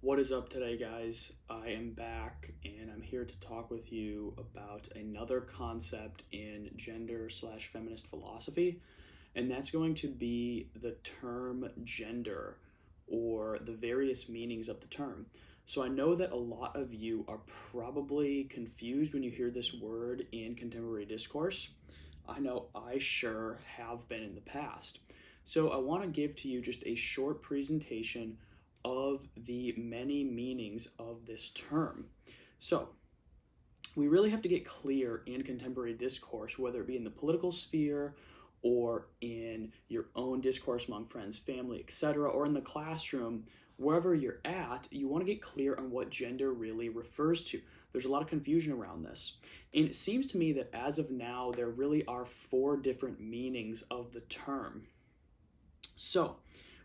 What is up today, guys? I am back and I'm here to talk with you about another concept in gender slash feminist philosophy, and that's going to be the term gender or the various meanings of the term. So I know that a lot of you are probably confused when you hear this word in contemporary discourse. I know I sure have been in the past. So I want to give to you just a short presentation of the many meanings of this term. So, we really have to get clear in contemporary discourse, whether it be in the political sphere or in your own discourse among friends, family, etc., or in the classroom, wherever you're at, you want to get clear on what gender really refers to. There's a lot of confusion around this. And it seems to me that as of now, there really are four different meanings of the term. So,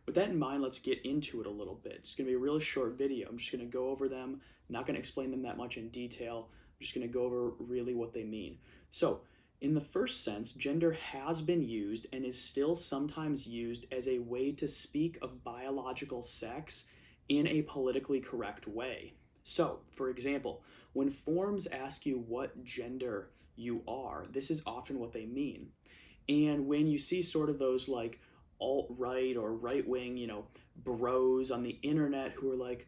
with that in mind, let's get into it a little bit. It's going to be a really short video. I'm just going to go over them, not going to explain them that much in detail. I'm just going to go over really what they mean. So, in the first sense, gender has been used and is still sometimes used as a way to speak of biological sex in a politically correct way. So, for example, when forms ask you what gender you are, this is often what they mean. And when you see sort of those like alt-right or right-wing, bros on the internet who are like,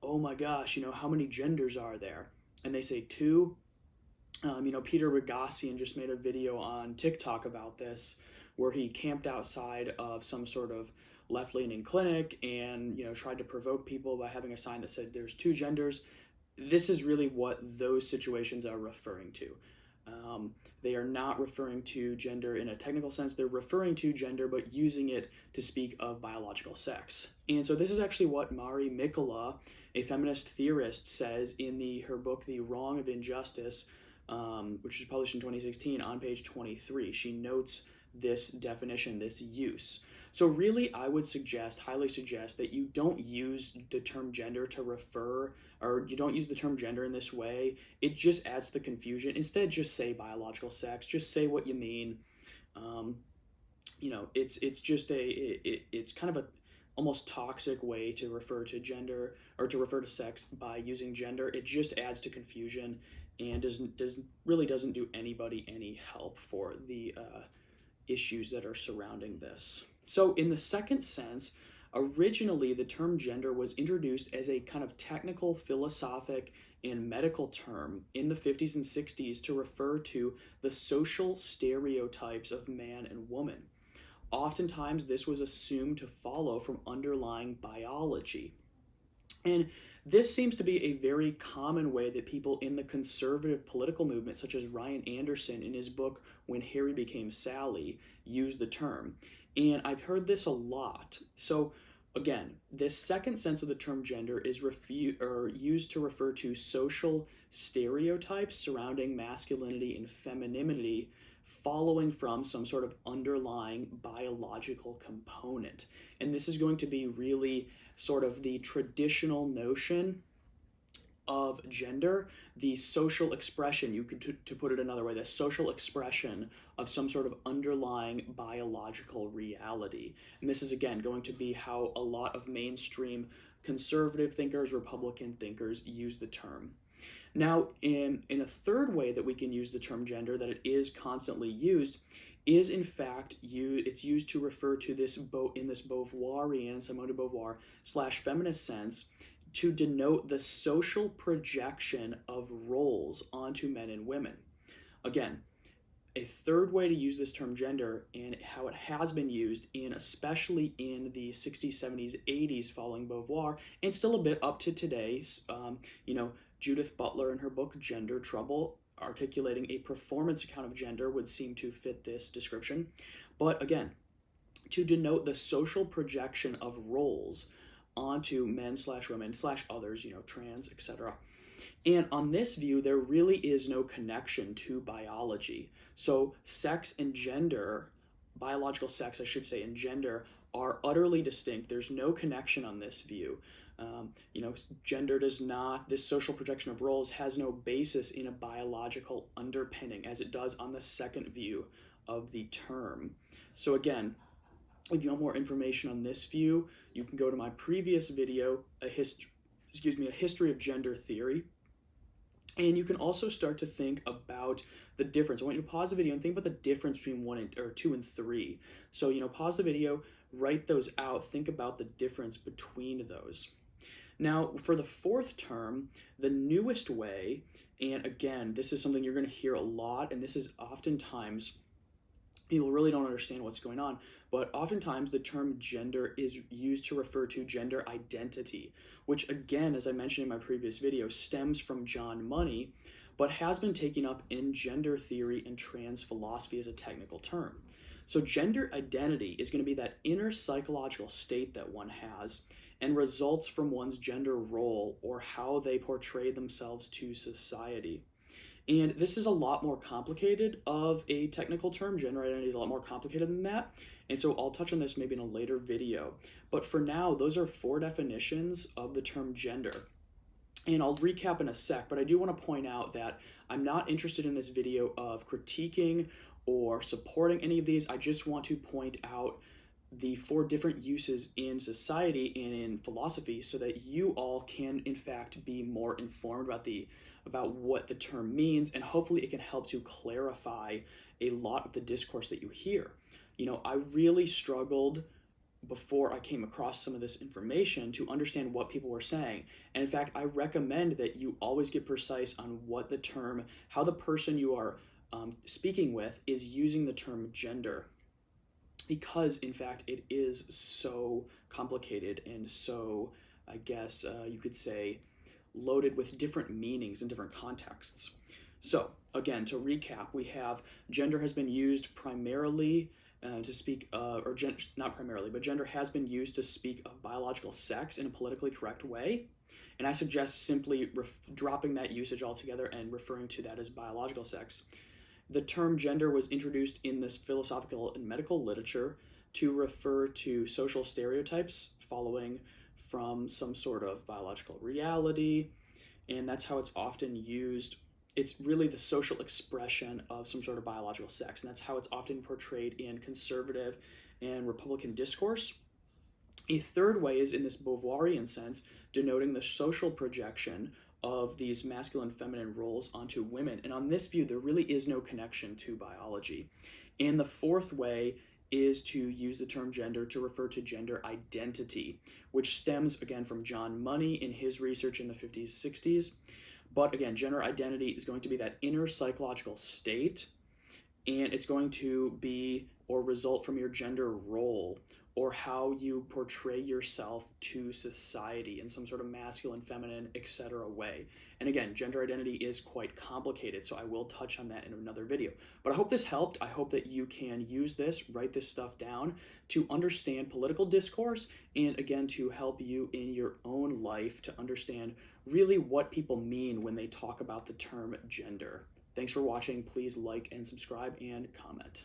oh my gosh, how many genders are there? And they say two. Peter Boghossian just made a video on TikTok about this where he camped outside of some sort of left-leaning clinic and, tried to provoke people by having a sign that said there's two genders. This is really what those situations are referring to. They are not referring to gender in a technical sense. They're referring to gender, but using it to speak of biological sex. And so this is actually what Mari Mikkola, a feminist theorist, says in her book, The Wrong of Injustice, which was published in 2016 on page 23. She notes this definition, this use. So really, I would highly suggest that you don't use the term gender to refer, or you don't use the term gender in this way. It just adds to the confusion. Instead, just say biological sex. Just say what you mean. It's kind of a almost toxic way to refer to gender or to refer to sex by using gender. It just adds to confusion and doesn't do anybody any help for the issues that are surrounding this. So in the second sense, originally the term gender was introduced as a kind of technical, philosophic, and medical term in the 50s and 60s to refer to the social stereotypes of man and woman. Oftentimes, this was assumed to follow from underlying biology. And this seems to be a very common way that people in the conservative political movement, such as Ryan Anderson in his book When Harry Became Sally, use the term. And I've heard this a lot. So again, this second sense of the term gender is used to refer to social stereotypes surrounding masculinity and femininity following from some sort of underlying biological component. And this is going to be really sort of the traditional notion of gender, the social expression, you could to put it another way, the social expression of some sort of underlying biological reality. And this is again going to be how a lot of mainstream conservative thinkers, Republican thinkers use the term. Now, in a third way that we can use the term gender, that it is constantly used, is in fact it's used to refer to this in this Beauvoirian, Simone de Beauvoir / feminist sense, to denote the social projection of roles onto men and women. Again, a third way to use this term gender and how it has been used especially in the 60s, 70s, 80s following Beauvoir, and still a bit up to today, Judith Butler in her book Gender Trouble, articulating a performance account of gender, would seem to fit this description. But again, to denote the social projection of roles onto men / women / others, trans, etc. And on this view, there really is no connection to biology. So sex and gender, biological sex, I should say, and gender are utterly distinct. There's no connection on this view. Gender does not, this social projection of roles has no basis in a biological underpinning as it does on the second view of the term. So again, if you want more information on this view, you can go to my previous video, a history of gender theory. And you can also start to think about the difference. I want you to pause the video and think about the difference between or 2 and 3. So, pause the video, write those out, think about the difference between those. Now, for the fourth term, the newest way, and again, this is something you're going to hear a lot, and this is oftentimes people really don't understand what's going on, but oftentimes the term gender is used to refer to gender identity, which again, as I mentioned in my previous video, stems from John Money, but has been taken up in gender theory and trans philosophy as a technical term. So gender identity is going to be that inner psychological state that one has and results from one's gender role or how they portray themselves to society. And this is a lot more complicated of a technical term. Gender identity is a lot more complicated than that. And so I'll touch on this maybe in a later video. But for now, those are 4 definitions of the term gender. And I'll recap in a sec, but I do want to point out that I'm not interested in this video of critiquing or supporting any of these. I just want to point out the 4 different uses in society and in philosophy so that you all can in fact be more informed about what the term means, and hopefully it can help to clarify a lot of the discourse that you hear. I really struggled before I came across some of this information to understand what people were saying. And in fact, I recommend that you always get precise on what the term, how the person you are speaking with is using the term gender, because in fact it is so complicated and so, I guess you could say, loaded with different meanings in different contexts. So again, to recap, we have gender has been used primarily to speak of, or not primarily, but gender has been used to speak of biological sex in a politically correct way. And I suggest simply dropping that usage altogether and referring to that as biological sex. The term gender was introduced in this philosophical and medical literature to refer to social stereotypes following from some sort of biological reality, and that's how it's often used. It's really the social expression of some sort of biological sex, and that's how it's often portrayed in conservative and Republican discourse. A third way is in this Beauvoirian sense, denoting the social projection of these masculine and feminine roles onto women. And on this view, there really is no connection to biology. And the fourth way is to use the term gender to refer to gender identity, which stems again from John Money in his research in the 50s, 60s. But again, gender identity is going to be that inner psychological state, and it's going to be or result from your gender role or how you portray yourself to society in some sort of masculine, feminine, etc. way. And again, gender identity is quite complicated, so I will touch on that in another video. But I hope this helped. I hope that you can use this, write this stuff down to understand political discourse, and again, to help you in your own life to understand really what people mean when they talk about the term gender. Thanks for watching. Please like and subscribe and comment.